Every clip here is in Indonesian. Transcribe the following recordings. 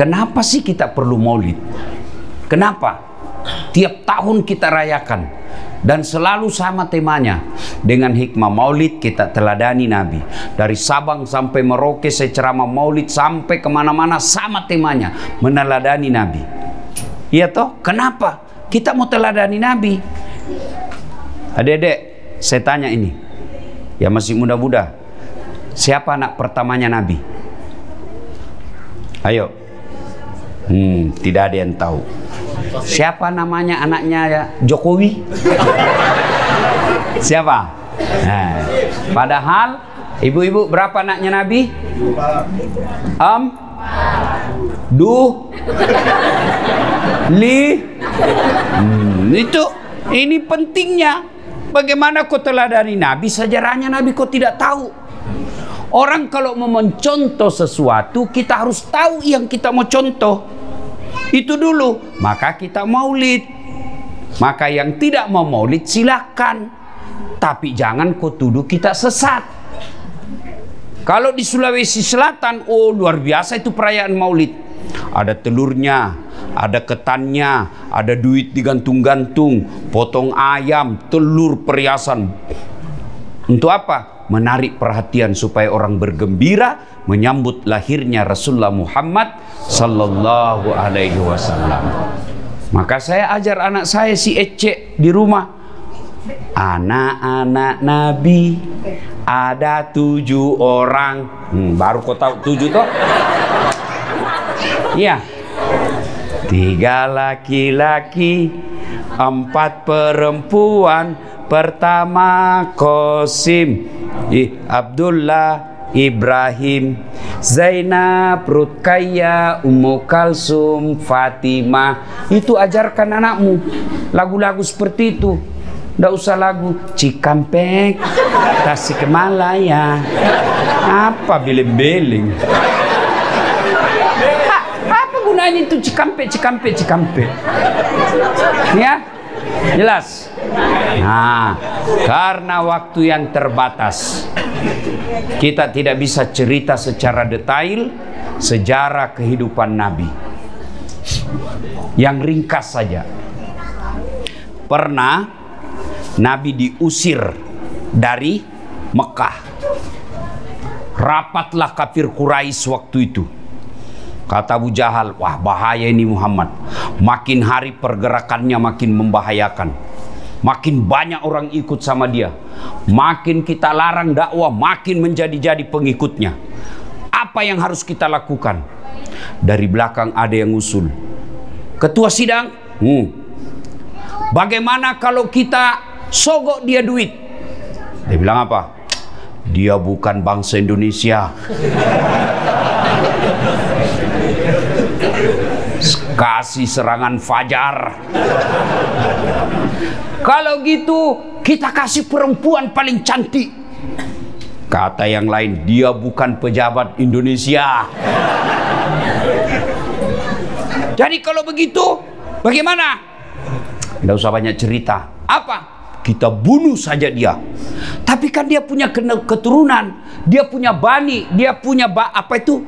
Kenapa sih kita perlu maulid? Kenapa? Tiap tahun kita rayakan dan selalu sama temanya. Dengan hikmah maulid kita teladani Nabi. Dari Sabang sampai Merauke saya ceramah maulid, sampai kemana-mana sama temanya, meneladani Nabi. Iya toh? Kenapa? Kita mau teladani Nabi. Adik-adik, saya tanya ini, ya masih muda-muda, siapa anak pertamanya Nabi? Ayo. Tidak ada yang tahu. Siapa namanya anaknya ya? Jokowi? Siapa? Nah, padahal ibu-ibu berapa anaknya Nabi? Itu ini pentingnya. Bagaimana kau teladani Nabi, sejarahnya Nabi kau tidak tahu. Orang kalau mau mencontoh sesuatu, kita harus tahu yang kita mau contoh. Itu dulu, maka kita maulid. Maka yang tidak mau maulid silakan, tapi jangan kau tuduh kita sesat. Kalau di Sulawesi Selatan, oh luar biasa itu perayaan maulid. Ada telurnya, ada ketannya, ada duit digantung-gantung, potong ayam, telur, perhiasan. Untuk apa? Menarik perhatian supaya orang bergembira menyambut lahirnya Rasulullah Muhammad sallallahu alaihi wasallam. Maka saya ajar anak saya si Ece di rumah. Anak-anak Nabi ada 7 orang. Baru kau tahu 7 toh? Iya. 3 laki-laki, 4 perempuan. Pertama Qasim, Abdullah, Ibrahim, Zainab, Ruqayyah, Ummu Kalsum, Fatimah. Itu ajarkan anakmu lagu-lagu seperti itu. Tidak usah lagu Cikampek, Tasikmalaya, apa beling-beling. Apa gunanya itu Cikampek? Ya, jelas. Nah, karena waktu yang terbatas, kita tidak bisa cerita secara detail sejarah kehidupan Nabi. Yang ringkas saja. Pernah Nabi diusir dari Mekah. Rapatlah kafir Quraisy waktu itu. Kata Abu Jahal, wah bahaya ini Muhammad. Makin hari pergerakannya makin membahayakan. Makin banyak orang ikut sama dia. Makin kita larang dakwah, makin menjadi-jadi pengikutnya. Apa yang harus kita lakukan? Dari belakang ada yang usul. Ketua sidang, bagaimana kalau kita sogok dia duit? Dia bilang apa? Dia bukan bangsa Indonesia. Kasih serangan fajar. Kalau gitu kita kasih perempuan paling cantik. Kata yang lain, dia bukan pejabat Indonesia. Jadi kalau begitu bagaimana? Tidak usah banyak cerita. Apa? Kita bunuh saja dia. Tapi kan dia punya keturunan, dia punya bani, dia punya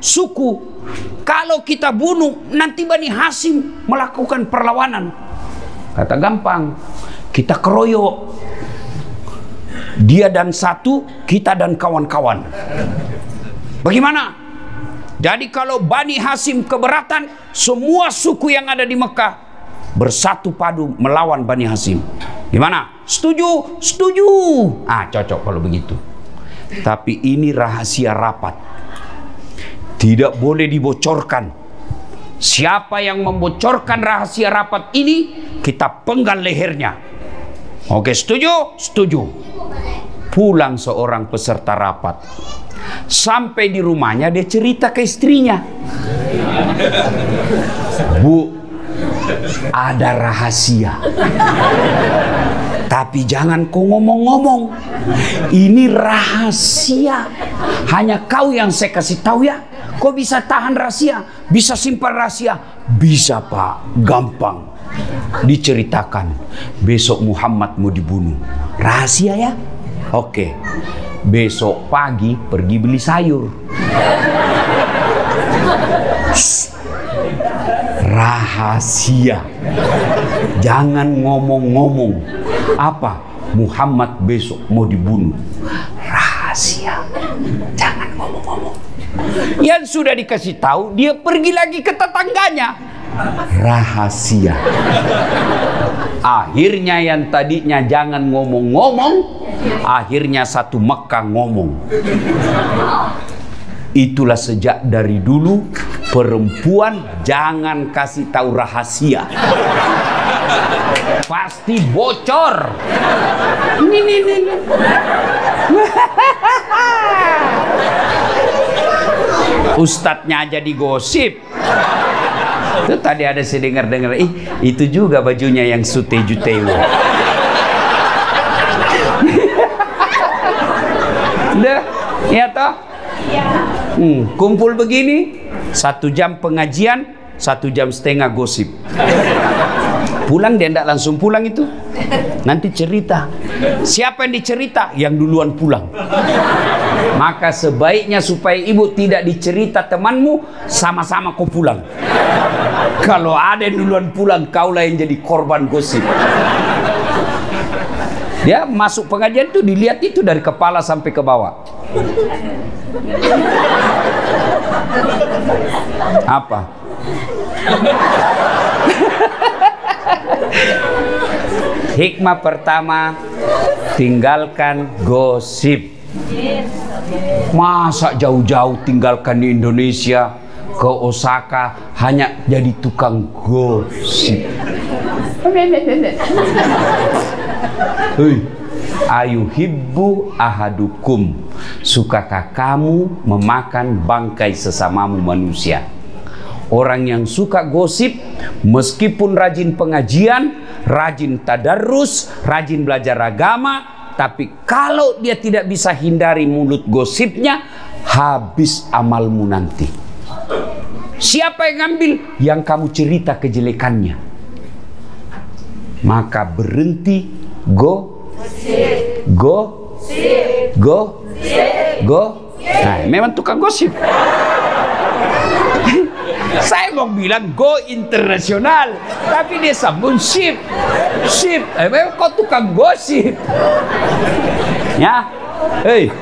suku. Kalau kita bunuh, nanti Bani Hasyim melakukan perlawanan. Kata gampang, kita keroyok. Dia dan satu, kita dan kawan-kawan. Bagaimana? Jadi kalau Bani Hasyim keberatan, semua suku yang ada di Mekah bersatu padu melawan Bani Hasyim. Gimana? Setuju? Setuju. Cocok kalau begitu. Tapi ini rahasia rapat. Tidak boleh dibocorkan. Siapa yang membocorkan rahasia rapat ini, kita penggal lehernya. Oke, setuju? Setuju. Pulang seorang peserta rapat. Sampai di rumahnya dia cerita ke istrinya. Bu, ada rahasia. Tapi jangan kau ngomong-ngomong. Ini rahasia. Hanya kau yang saya kasih tahu ya. Kau bisa tahan rahasia, bisa simpan rahasia. Bisa Pak, gampang. Diceritakan, besok Muhammad mau dibunuh. Rahasia ya? Oke. Besok pagi pergi beli sayur. rahasia. Jangan ngomong-ngomong. Apa? Muhammad besok mau dibunuh. Rahasia. Jangan ngomong-ngomong. Yang sudah dikasih tahu, dia pergi lagi ke tetangganya. Rahasia. Akhirnya yang tadinya jangan ngomong-ngomong, akhirnya satu Mekah ngomong. Itulah sejak dari dulu perempuan jangan kasih tahu rahasia. Pasti bocor. Ini. Ustadznya aja digosip. Itu tadi ada saya dengar, itu juga bajunya yang sute-jutewo. Udah, ya toh? Kumpul begini, 1 jam pengajian, 1,5 jam gosip. Pulang dia tidak langsung pulang itu. Nanti cerita. Siapa yang dicerita? Yang duluan pulang. Maka sebaiknya supaya ibu tidak dicerita temanmu, sama-sama kau pulang. Kalau ada yang duluan pulang, kaulah yang jadi korban gosip. Dia masuk pengajian itu dilihat itu dari kepala sampai ke bawah. Apa? Hikmah pertama, tinggalkan gosip. Masa jauh-jauh tinggalkan di Indonesia ke Osaka hanya jadi tukang gosip. Hei, ayuhibbu ahadukum, sukakah kamu memakan bangkai sesamamu manusia? Orang yang suka gosip, meskipun rajin pengajian, rajin tadarrus, rajin belajar agama, tapi kalau dia tidak bisa hindari mulut gosipnya, habis amalmu nanti. Siapa yang ngambil? Yang kamu cerita kejelekannya. Maka berhenti go. Nah, memang tukang gosip. Saya mau bilang go internasional, tapi dia sambung ship. Memang kau tukang gosip. Ya, hei,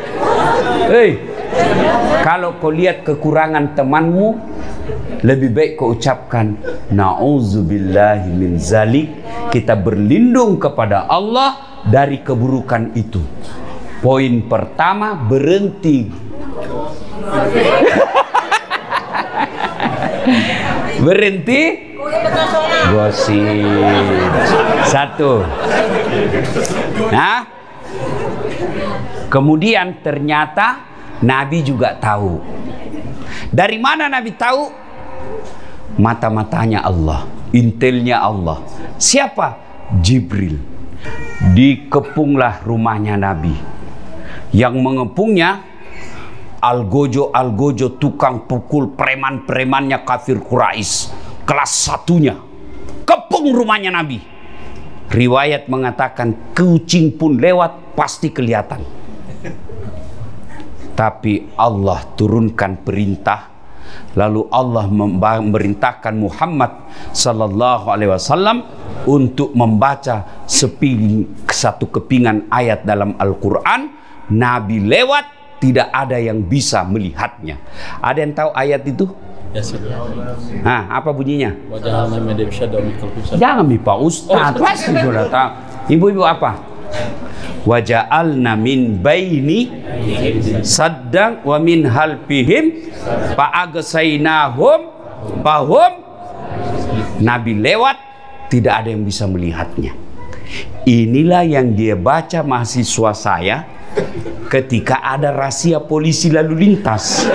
kalau kau lihat kekurangan temanmu, lebih baik kau ucapkan na'udzubillahi min zalik. Kita berlindung kepada Allah dari keburukan itu. Poin pertama, berhenti. Berhenti gosip. 1. Nah, kemudian ternyata Nabi juga tahu. Dari mana Nabi tahu? Mata-matanya Allah, intelnya Allah. Siapa? Jibril. Dikepunglah rumahnya Nabi. Yang mengepungnya Algojo tukang pukul preman-premannya kafir Quraisy kelas 1-nya. Kepung rumahnya Nabi. Riwayat mengatakan kucing pun lewat pasti kelihatan. Tapi Allah turunkan perintah, lalu Allah memerintahkan Muhammad sallallahu alaihi wasallam untuk membaca satu kepingan ayat dalam Al-Quran. Nabi lewat, tidak ada yang bisa melihatnya. Ada yang tahu ayat itu? Nah, apa bunyinya? Jangan Pak Ustaz, pasti sudah tahu. Ibu-ibu apa? Waja'alna min baini saddang wa min halfihim fa'agsaynahum fahum. Nabi lewat, tidak ada yang bisa melihatnya. Inilah yang dia baca mahasiswa saya ketika ada razia polisi lalu lintas.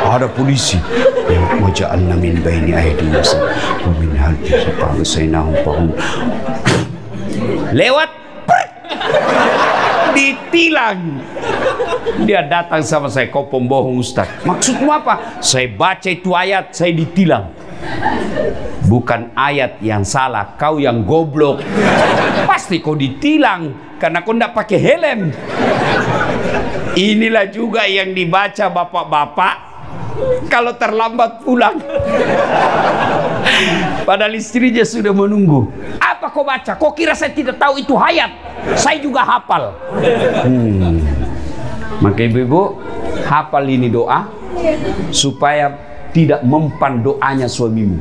Ada polisi. Waja'alna min baini aydihim wa min halfihim fa'agsaynahum fahum. Lewat, ditilang. Dia datang sama saya, kau pembohong Ustaz. Maksudmu apa? Saya baca itu ayat, saya ditilang. Bukan ayat yang salah, kau yang goblok. Pasti kau ditilang karena kau tidak pakai helm. Inilah juga yang dibaca bapak-bapak kalau terlambat pulang. Padahal istrinya sudah menunggu. Apa kau baca? Kau kira saya tidak tahu itu ayat? Saya juga hafal. Maka ibu-ibu, hafal ini doa supaya tidak mempan doanya suamimu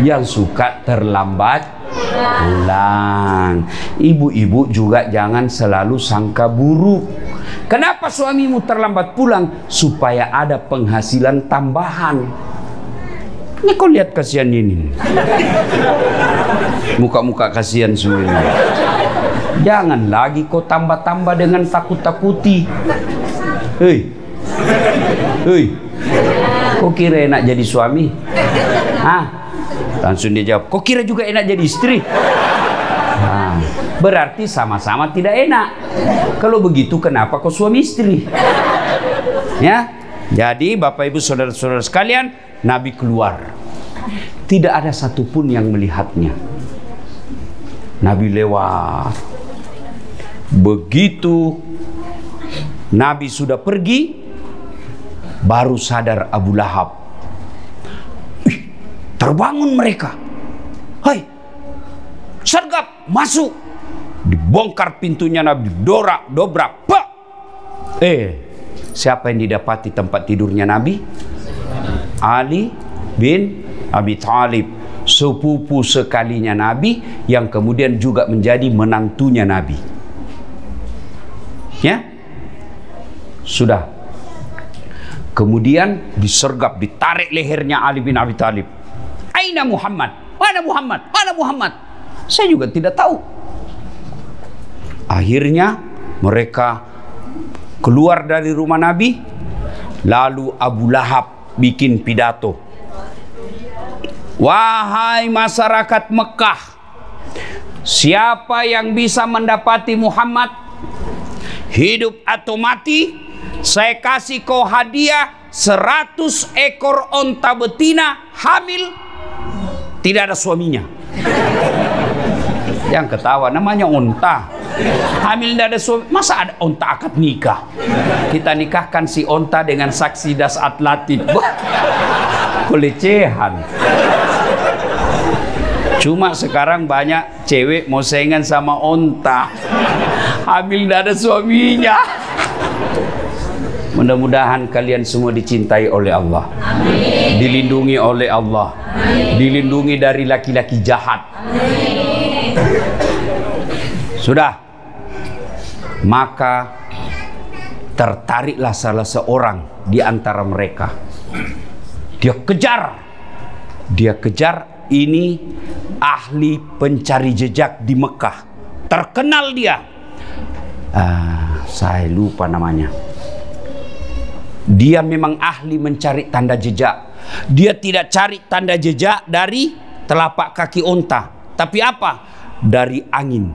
yang suka terlambat pulang. Ibu-ibu juga jangan selalu sangka buruk. Kenapa suamimu terlambat pulang? Supaya ada penghasilan tambahan. Ini kau lihat kasihan ini. Muka-muka kasihan semua ini. Jangan lagi kau tambah-tambah dengan takut-takuti. Hei, hei, kau kira enak jadi suami? Hah? Langsung dia jawab, kau kira juga enak jadi istri? Nah, berarti sama-sama tidak enak. Kalau begitu kenapa kau suami istri? Ya, jadi Bapak Ibu saudara-saudara sekalian, Nabi keluar. Tidak ada satupun yang melihatnya. Nabi lewat. Begitu Nabi sudah pergi, baru sadar Abu Lahab. Terbangun mereka. Hai, sergap, masuk. Dibongkar pintunya Nabi, dobrak, pak. Siapa yang didapati tempat tidurnya Nabi? Ali bin Abi Thalib, sepupu sekalinya Nabi, yang kemudian juga menjadi menantunya Nabi. Ya, sudah. Kemudian disergap, ditarik lehernya Ali bin Abi Thalib. Aina Muhammad? Mana Muhammad? Mana Muhammad? Saya juga tidak tahu. Akhirnya mereka keluar dari rumah Nabi. Lalu Abu Lahab bikin pidato. Wahai masyarakat Mekah, siapa yang bisa mendapati Muhammad, hidup atau mati, saya kasih kau hadiah 100 ekor onta betina hamil, tidak ada suaminya. Yang ketawa namanya onta hamil, tidak ada suami. Masa ada onta akad nikah? Kita nikahkan si onta dengan saksi das atlatif. Pelecehan. Cuma sekarang banyak cewek mau saingan sama onta, hamil tidak ada suaminya. Mudah-mudahan kalian semua dicintai oleh Allah. Amin. Dilindungi oleh Allah. Amin. Dilindungi dari laki-laki jahat. Amin. Sudah. Maka tertariklah salah seorang di antara mereka. Dia kejar ini ahli pencari jejak di Mekah. Terkenal dia. Saya lupa namanya. Dia memang ahli mencari tanda jejak. Dia tidak cari tanda jejak dari telapak kaki onta, tapi apa? Dari angin.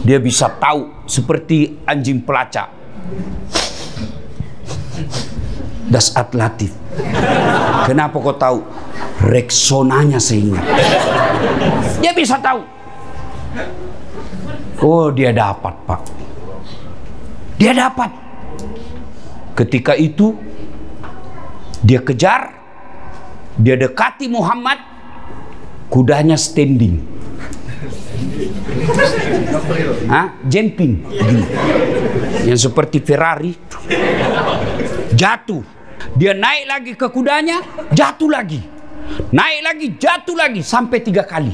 Dia bisa tahu seperti anjing pelacak. Das atlatif. Kenapa kau tahu? Reksonanya seingat. Dia bisa tahu. Oh, dia dapat, Pak. Dia dapat. Ketika itu dia kejar, dia dekati Muhammad, kudanya standing. Jumping. Yang seperti Ferrari. Jatuh. Dia naik lagi ke kudanya, jatuh lagi. Naik lagi, jatuh lagi, sampai 3 kali.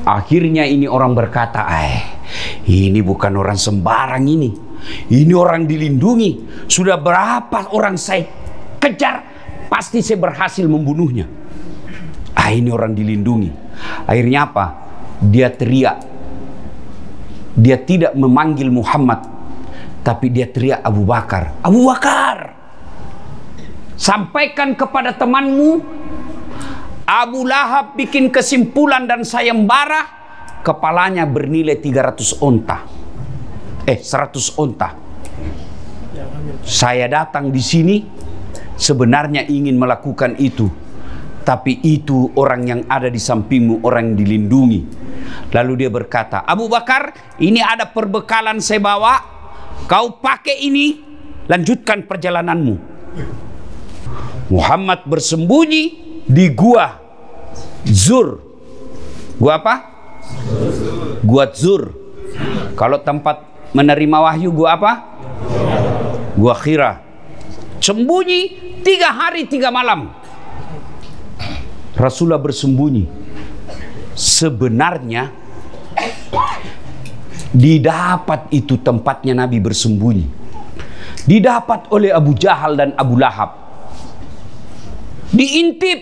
Akhirnya ini orang berkata, ini bukan orang sembarang ini. Ini orang dilindungi. Sudah berapa orang saya kejar, pasti saya berhasil membunuhnya. Ini orang dilindungi. Akhirnya apa? Dia teriak. Dia tidak memanggil Muhammad, tapi dia teriak Abu Bakar. Abu Bakar, sampaikan kepada temanmu, Abu Lahab bikin kesimpulan dan sayembara, kepalanya bernilai 300 onta. 100 onta. Saya datang di sini sebenarnya ingin melakukan itu, tapi itu orang yang ada di sampingmu, orang yang dilindungi. Lalu dia berkata, Abu Bakar, ini ada perbekalan saya bawa, kau pakai ini, lanjutkan perjalananmu. Muhammad bersembunyi di gua Zur. Gua apa? Gua Zur. Kalau tempat menerima wahyu, gua apa? Gua Hira. Sembunyi 3 hari 3 malam. Rasulullah bersembunyi. Sebenarnya didapat itu tempatnya Nabi bersembunyi. Didapat oleh Abu Jahal dan Abu Lahab. Diintip.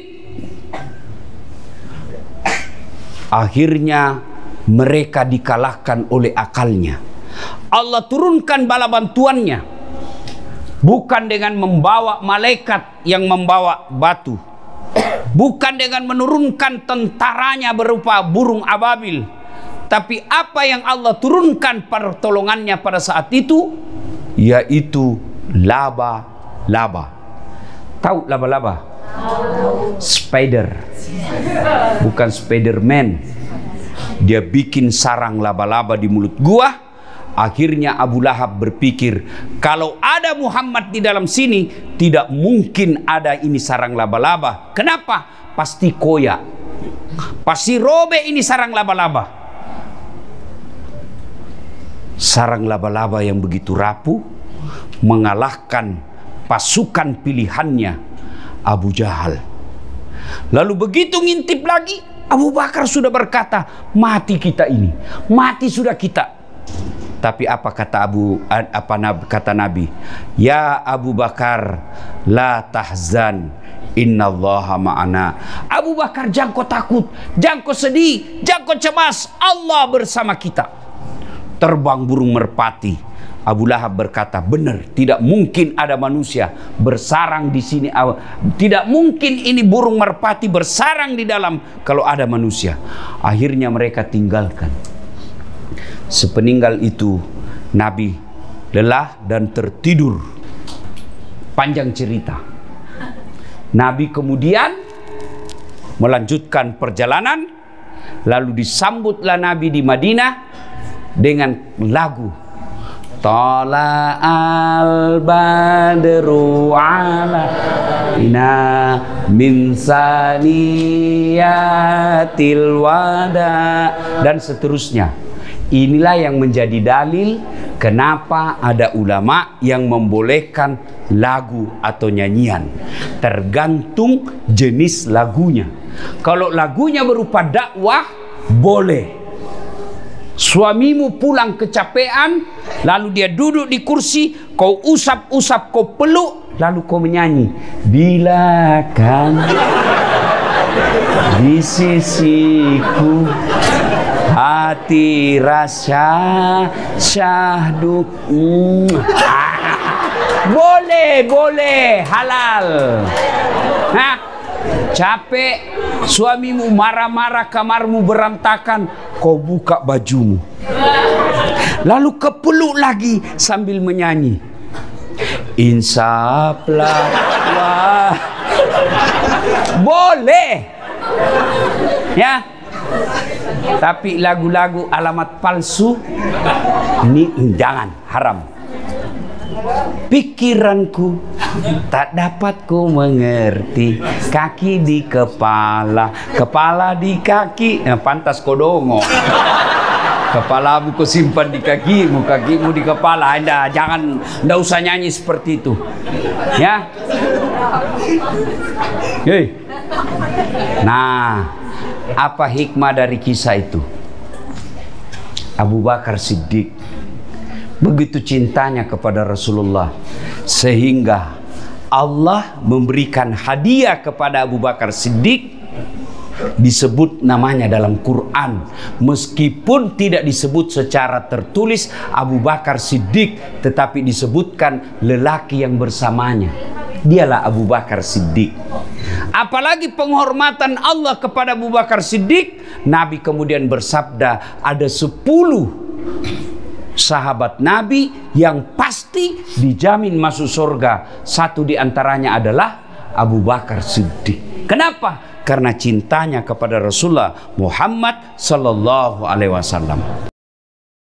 Akhirnya mereka dikalahkan oleh akalnya. Allah turunkan bala bantuannya. Bukan dengan membawa malaikat yang membawa batu. Bukan dengan menurunkan tentaranya berupa burung ababil. Tapi apa yang Allah turunkan pertolongannya pada saat itu, yaitu laba-laba. Tahu laba-laba? Spider. Bukan Spiderman. Dia bikin sarang laba-laba di mulut gua. Akhirnya Abu Lahab berpikir, kalau ada Muhammad di dalam sini, tidak mungkin ada ini sarang laba-laba. Kenapa? Pasti koyak. Pasti robek ini sarang laba-laba. Sarang laba-laba yang begitu rapuh mengalahkan pasukan pilihannya Abu Jahal. Lalu begitu ngintip lagi, Abu Bakar sudah berkata, mati kita ini, mati sudah kita. Tapi apa kata Nabi? Ya Abu Bakar, la tahzan, innallaha ma'ana. Abu Bakar, jangan kau takut, jangan kau sedih, jangan kau cemas, Allah bersama kita. Terbang burung merpati. Abu Lahab berkata, benar, tidak mungkin ada manusia bersarang di sini. Tidak mungkin ini burung merpati bersarang di dalam kalau ada manusia. Akhirnya mereka tinggalkan. Sepeninggal itu Nabi lelah dan tertidur. Panjang cerita. Nabi kemudian melanjutkan perjalanan. Lalu disambutlah Nabi di Madinah dengan lagu Tala al-badru alaina min saniyatil wada, dan seterusnya. Inilah yang menjadi dalil kenapa ada ulama yang membolehkan lagu atau nyanyian. Tergantung jenis lagunya. Kalau lagunya berupa dakwah, boleh. Suamimu pulang kecapean, lalu dia duduk di kursi, kau usap-usap, kau peluk, lalu kau menyanyi. Bila kan di sisiku hati rasa syahdu. Boleh, halal. Nah, capek, suamimu marah-marah, kamarmu berantakan, kau buka bajumu, lalu kepeluk lagi sambil menyanyi. Insaplah, wah. Boleh, ya. Tapi lagu-lagu alamat palsu ini jangan, haram. Pikiranku tak dapat ku mengerti, kaki di kepala, kepala di kaki, pantas kodongo. Kepalamu kau simpan di kakimu, kakimu di kepala. Anda jangan, ndak usah nyanyi seperti itu, ya. Hei. Nah, apa hikmah dari kisah itu? Abu Bakar Siddiq begitu cintanya kepada Rasulullah sehingga Allah memberikan hadiah kepada Abu Bakar Siddiq. Disebut namanya dalam Quran, meskipun tidak disebut secara tertulis Abu Bakar Siddiq, tetapi disebutkan lelaki yang bersamanya. Dialah Abu Bakar Siddiq. Apalagi penghormatan Allah kepada Abu Bakar Siddiq, Nabi kemudian bersabda, ada 10 sahabat Nabi yang pasti dijamin masuk surga. Satu di antaranya adalah Abu Bakar Siddiq. Kenapa? Karena cintanya kepada Rasulullah Muhammad sallallahu alaihi wasallam.